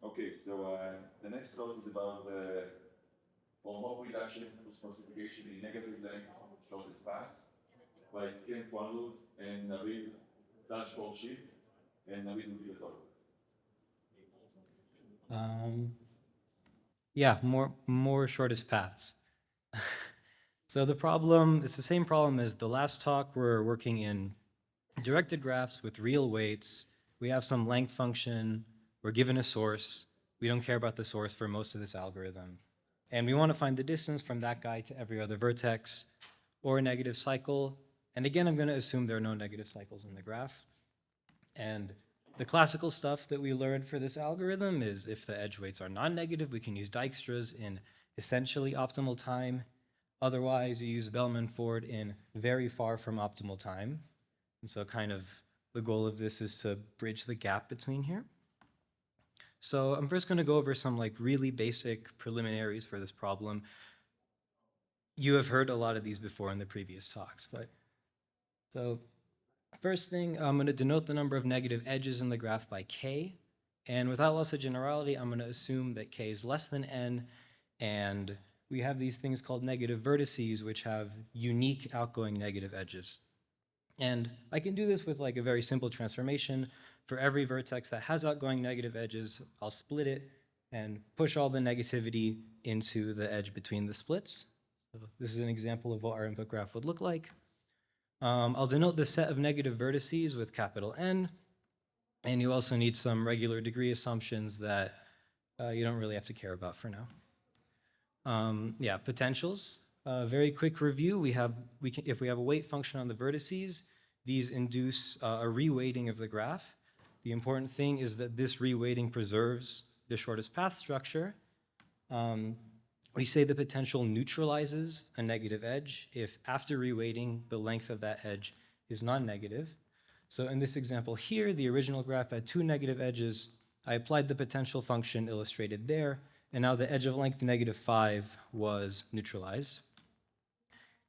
Okay, so the next talk is about the formal reduction to sparsification in negative length shortest paths by Quanrud and Navid Tajkhorshid, and Navid will be the talk. Yeah, more shortest paths. So the problem, it's the same problem as the last talk. We're working in directed graphs with real weights. We have some length function. We're given a source. We don't care about the source for most of this algorithm. And we want to find the distance from that guy to every other vertex or a negative cycle. And again, I'm going to assume there are no negative cycles in the graph. And the classical stuff that we learned for this algorithm is if the edge weights are non-negative, we can use Dijkstra's in essentially optimal time. Otherwise, you use Bellman-Ford in very far from optimal time. And so kind of the goal of this is to bridge the gap between here. So I'm first going to go over some like really basic preliminaries for this problem. You have heard a lot of these before in the previous talks, but so first thing, I'm going to denote the number of negative edges in the graph by k. And without loss of generality, I'm going to assume that k is less than n, and we have these things called negative vertices, which have unique outgoing negative edges. And I can do this with like a very simple transformation. For every vertex that has outgoing negative edges, I'll split it and push all the negativity into the edge between the splits. So this is an example of what our input graph would look like. I'll denote the set of negative vertices with capital N, and you also need some regular degree assumptions that you don't really have to care about for now. Yeah, potentials. Very quick review. If we have a weight function on the vertices, these induce a reweighting of the graph. The important thing is that this reweighting preserves the shortest path structure. We say the potential neutralizes a negative edge if after reweighting, the length of that edge is non-negative. So in this example here, the original graph had two negative edges. I applied the potential function illustrated there, and now the edge of length -5 was neutralized.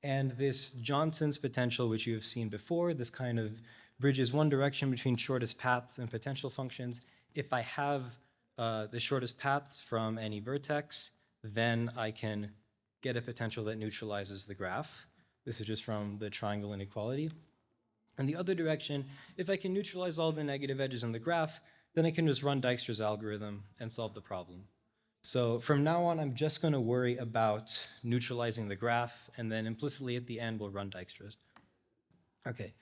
And this Johnson's potential, which you have seen before, this kind of bridges one direction between shortest paths and potential functions. If I have the shortest paths from any vertex, then I can get a potential that neutralizes the graph. This is just from the triangle inequality. In the other direction, if I can neutralize all the negative edges in the graph, then I can just run Dijkstra's algorithm and solve the problem. So from now on, I'm just going to worry about neutralizing the graph, and then implicitly at the end, we'll run Dijkstra's. Okay.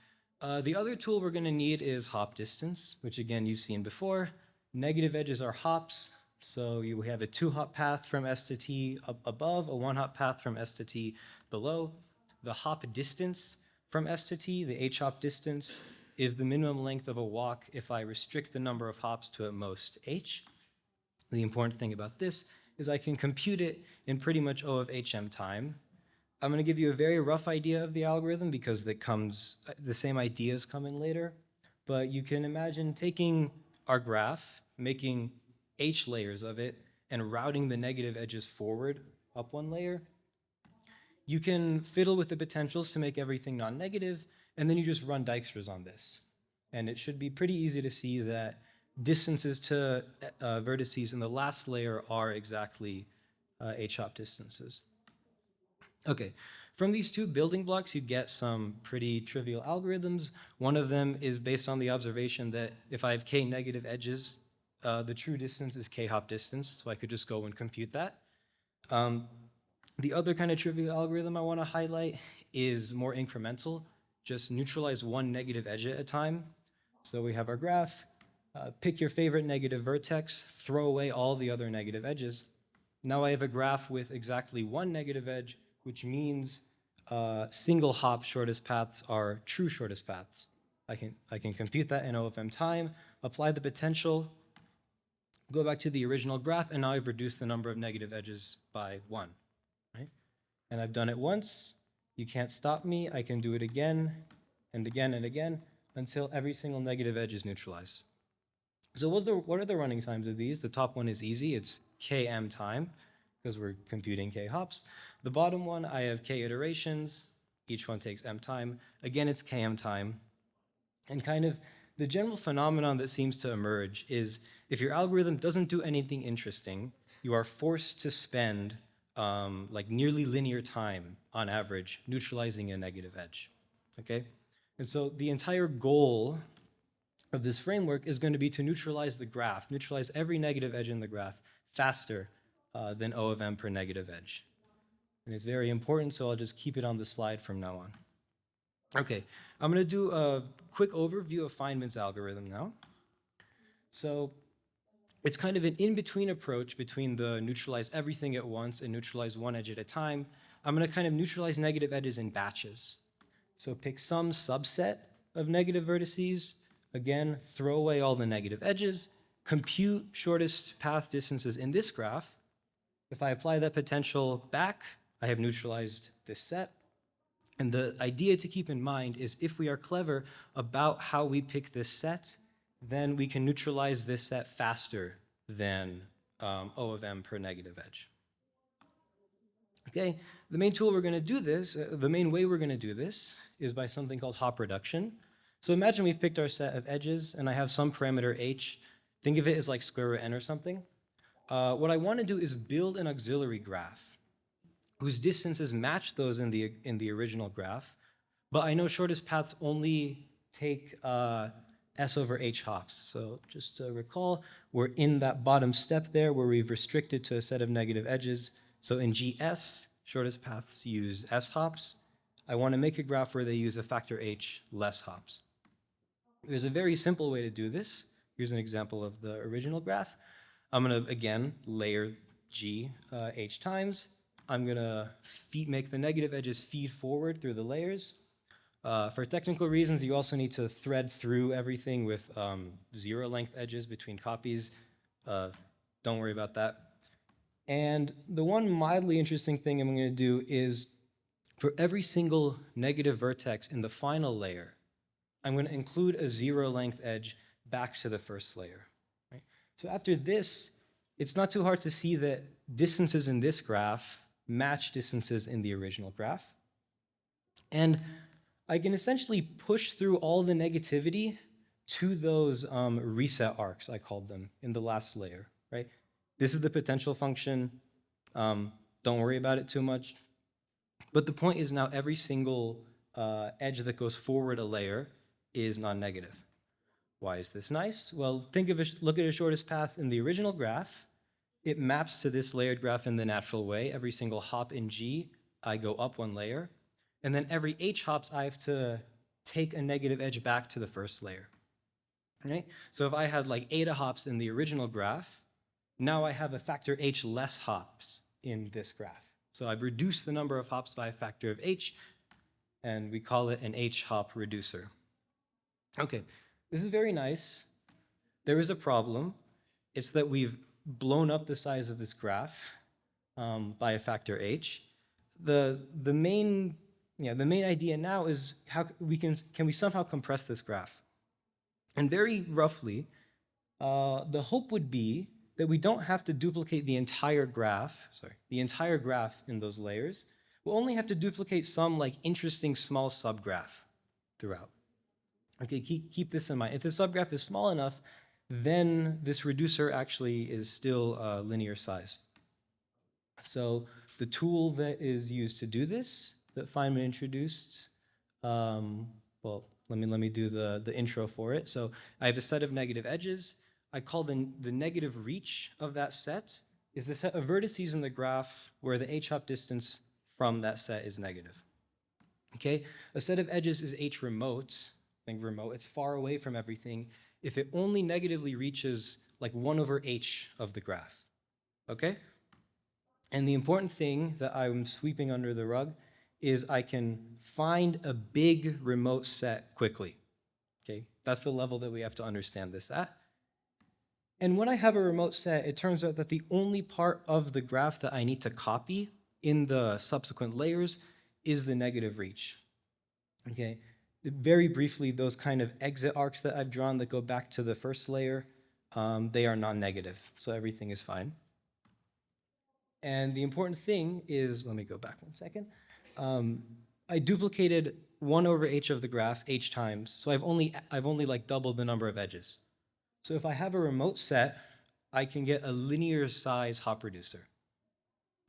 The other tool we're going to need is hop distance, which again, you've seen before. Negative edges are hops. So you have a 2-hop path from S to T above, a 1-hop path from S to T below. The hop distance from S to T, the h-hop distance, is the minimum length of a walk if I restrict the number of hops to at most h. The important thing about this is I can compute it in pretty much O of hm time. I'm going to give you a very rough idea of the algorithm because the same ideas come in later. But you can imagine taking our graph, making h layers of it, and routing the negative edges forward up one layer. You can fiddle with the potentials to make everything non-negative, and then you just run Dijkstra's on this. And it should be pretty easy to see that distances to vertices in the last layer are exactly h-hop distances. Okay, from these two building blocks, you get some pretty trivial algorithms. One of them is based on the observation that if I have k negative edges, the true distance is k-hop distance, so I could just go and compute that. The other kind of trivial algorithm I want to highlight is more incremental. Just neutralize one negative edge at a time. So we have our graph. Pick your favorite negative vertex, throw away all the other negative edges. Now I have a graph with exactly one negative edge, which means single hop shortest paths are true shortest paths. I can compute that in O of m time, apply the potential, go back to the original graph, and now I've reduced the number of negative edges by 1. Right? And I've done it once. You can't stop me. I can do it again and again and again until every single negative edge is neutralized. So what are the running times of these? The top one is easy. It's km time, because we're computing k hops. The bottom one, I have k iterations. Each one takes m time. Again, it's km time. And kind of the general phenomenon that seems to emerge is if your algorithm doesn't do anything interesting, you are forced to spend like nearly linear time on average neutralizing a negative edge, okay? And so the entire goal of this framework is going to be to neutralize the graph, neutralize every negative edge in the graph faster than O of m per negative edge. And it's very important, so I'll just keep it on the slide from now on. Okay, I'm going to do a quick overview of Fineman's algorithm now. So it's kind of an in-between approach between the neutralize everything at once and neutralize one edge at a time. I'm going to kind of neutralize negative edges in batches. So pick some subset of negative vertices. Again, throw away all the negative edges. Compute shortest path distances in this graph. If I apply that potential back, I have neutralized this set. And the idea to keep in mind is if we are clever about how we pick this set, then we can neutralize this set faster than O of m per negative edge. Okay, the main tool we're going to do this, the main way we're going to do this is by something called hop reduction. So imagine we've picked our set of edges and I have some parameter h. Think of it as like square root n or something. What I want to do is build an auxiliary graph whose distances match those in the original graph, but I know shortest paths only take s over h hops. So just to recall, we're in that bottom step there where we've restricted to a set of negative edges. So in GS, shortest paths use s hops. I want to make a graph where they use a factor h less hops. There's a very simple way to do this. Here's an example of the original graph. I'm going to, again, layer g h times. I'm going to make the negative edges feed forward through the layers. For technical reasons, you also need to thread through everything with zero length edges between copies. Don't worry about that. And the one mildly interesting thing I'm going to do is for every single negative vertex in the final layer, I'm going to include a zero length edge back to the first layer. Right? So after this, it's not too hard to see that distances in this graph match distances in the original graph. And I can essentially push through all the negativity to those reset arcs, I called them, in the last layer. Right? This is the potential function. Don't worry about it too much. But the point is now every single edge that goes forward a layer is non-negative. Why is this nice? Well, look at a shortest path in the original graph. It maps to this layered graph in the natural way. Every single hop in G, I go up one layer. And then every H hops, I have to take a negative edge back to the first layer. Right? So if I had like eta hops in the original graph, now I have a factor H less hops in this graph. So I've reduced the number of hops by a factor of H, and we call it an H hop reducer. Okay, this is very nice. There is a problem. It's that we've blown up the size of this graph by a factor H. The main idea now is how can we somehow compress this graph? And very roughly, the hope would be that we don't have to duplicate the entire graph in those layers. We'll only have to duplicate some like interesting small subgraph throughout. Okay, keep this in mind. If the subgraph is small enough, then this reducer actually is still linear size. So the tool that is used to do this, that Fineman introduced, well, let me do the intro for it. So I have a set of negative edges. I call the negative reach of that set is the set of vertices in the graph where the h-hop distance from that set is negative. Okay, a set of edges is h remote. Think remote, it's far away from everything if it only negatively reaches like 1 over h of the graph. Okay? And the important thing that I'm sweeping under the rug is I can find a big remote set quickly. Okay? That's the level that we have to understand this at. And when I have a remote set, it turns out that the only part of the graph that I need to copy in the subsequent layers is the negative reach. Okay? Very briefly, those kind of exit arcs that I've drawn that go back to the first layer, they are non-negative, so everything is fine. And the important thing is, let me go back 1 second. I duplicated 1 over h of the graph h times. So I've only like doubled the number of edges. So if I have a remote set, I can get a linear size hop reducer.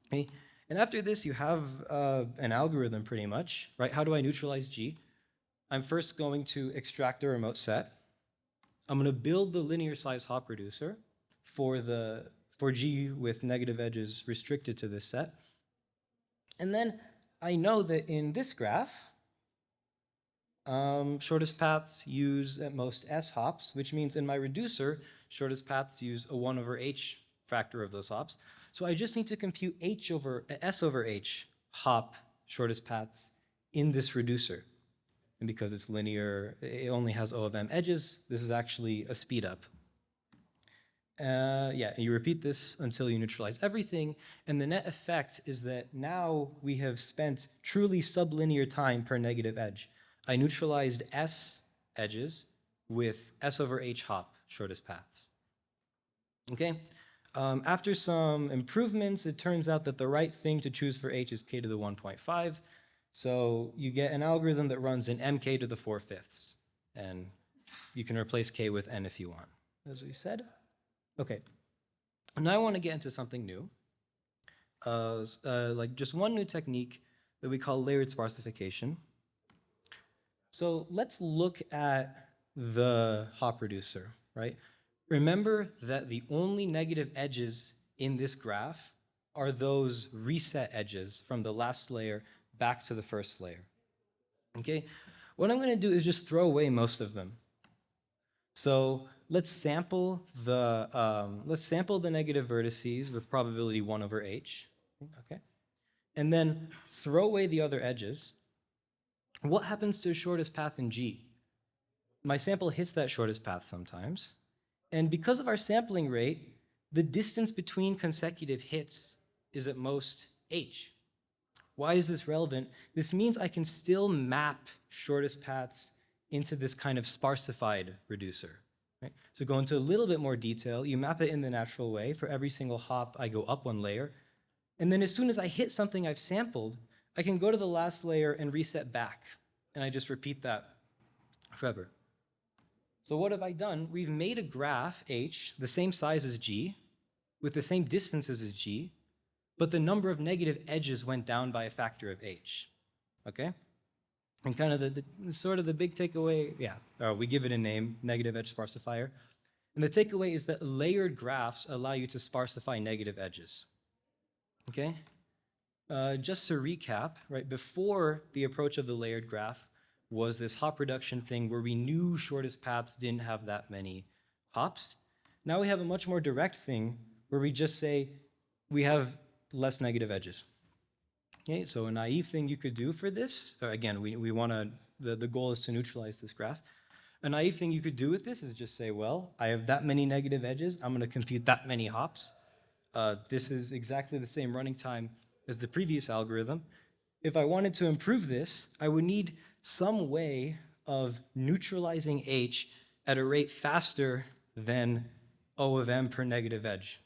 Okay? And after this, you have an algorithm pretty much, right? How do I neutralize G? I'm first going to extract a remote set. I'm going to build the linear size hop reducer for G with negative edges restricted to this set. And then I know that in this graph, shortest paths use at most S hops, which means in my reducer, shortest paths use a 1 over h factor of those hops. So I just need to compute S over h hop shortest paths in this reducer. And because it's linear, it only has O of m edges, this is actually a speed up. Yeah, you repeat this until you neutralize everything, and the net effect is that now we have spent truly sublinear time per negative edge. I neutralized S edges with S over h hop shortest paths. Okay? After some improvements, it turns out that the right thing to choose for h is k to the 1.5. So you get an algorithm that runs in mk to the 4/5. And you can replace k with n if you want, as we said. Okay. Now I want to get into something new. Like just one new technique that we call layered sparsification. So let's look at the hop reducer, right? Remember that the only negative edges in this graph are those reset edges from the last layer back to the first layer. Okay? What I'm going to do is just throw away most of them. So let's sample the negative vertices with probability 1 over h. Okay? And then throw away the other edges. What happens to the shortest path in G? My sample hits that shortest path sometimes. And because of our sampling rate, the distance between consecutive hits is at most h. Why is this relevant? This means I can still map shortest paths into this kind of sparsified reducer. Right? So go into a little bit more detail. You map it in the natural way. For every single hop, I go up 1 layer. And then as soon as I hit something I've sampled, I can go to the last layer and reset back. And I just repeat that forever. So what have I done? We've made a graph, h, the same size as G, with the same distances as G, but the number of negative edges went down by a factor of h. Okay? And kind of the sort of the big takeaway, yeah, we give it a name, negative edge sparsifier. And the takeaway is that layered graphs allow you to sparsify negative edges. Okay? Just to recap, right, before the approach of the layered graph was this hop reduction thing where we knew shortest paths didn't have that many hops. Now we have a much more direct thing where we just say we have less negative edges. Okay, so a naive thing you could do for this, again, we want to, the goal is to neutralize this graph. A naive thing you could do with this is just say, well, I have that many negative edges, I'm going to compute that many hops. This is exactly the same running time as the previous algorithm. If I wanted to improve this, I would need some way of neutralizing h at a rate faster than O of m per negative edge.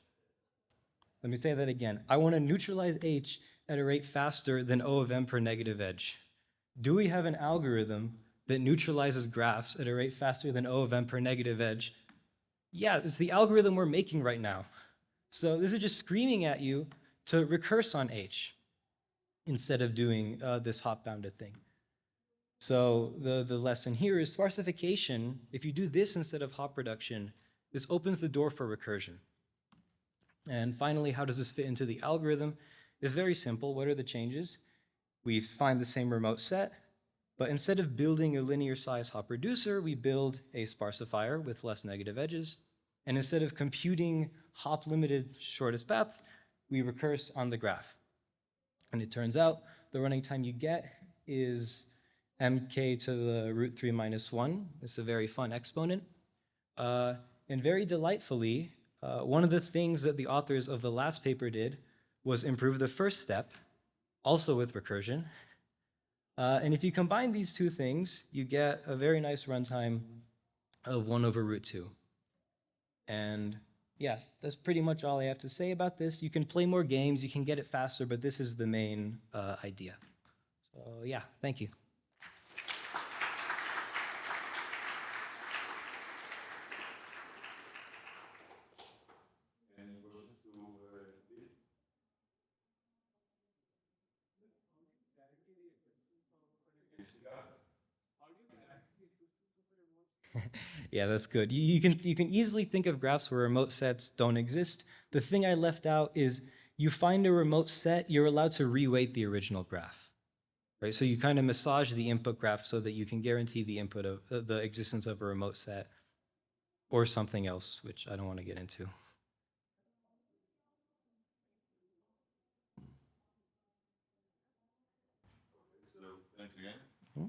Let me say that again. I want to neutralize h at a rate faster than O of m per negative edge. Do we have an algorithm that neutralizes graphs at a rate faster than O of m per negative edge? Yeah, it's the algorithm we're making right now. So this is just screaming at you to recurse on h instead of doing this hop-bounded thing. So the lesson here is sparsification. If you do this instead of hop reduction, this opens the door for recursion. And finally, how does this fit into the algorithm? It's very simple. What are the changes? We find the same remote set, but instead of building a linear size hop reducer, we build a sparsifier with less negative edges. And instead of computing hop limited shortest paths, we recurse on the graph. And it turns out the running time you get is mk to the root 3 minus 1. It's a very fun exponent. And very delightfully, one of the things that the authors of the last paper did was improve the first step, also with recursion. And if you combine these two things, you get a very nice runtime of 1 over root 2. And yeah, that's pretty much all I have to say about this. You can play more games, you can get it faster, but this is the main idea. So yeah, thank you. Yeah, that's good. You can easily think of graphs where remote sets don't exist. The thing I left out is you find a remote set, you're allowed to reweight the original graph, right? So you kind of massage the input graph so that you can guarantee the input of the existence of a remote set or something else, which I don't want to get into. So thanks again. Hmm?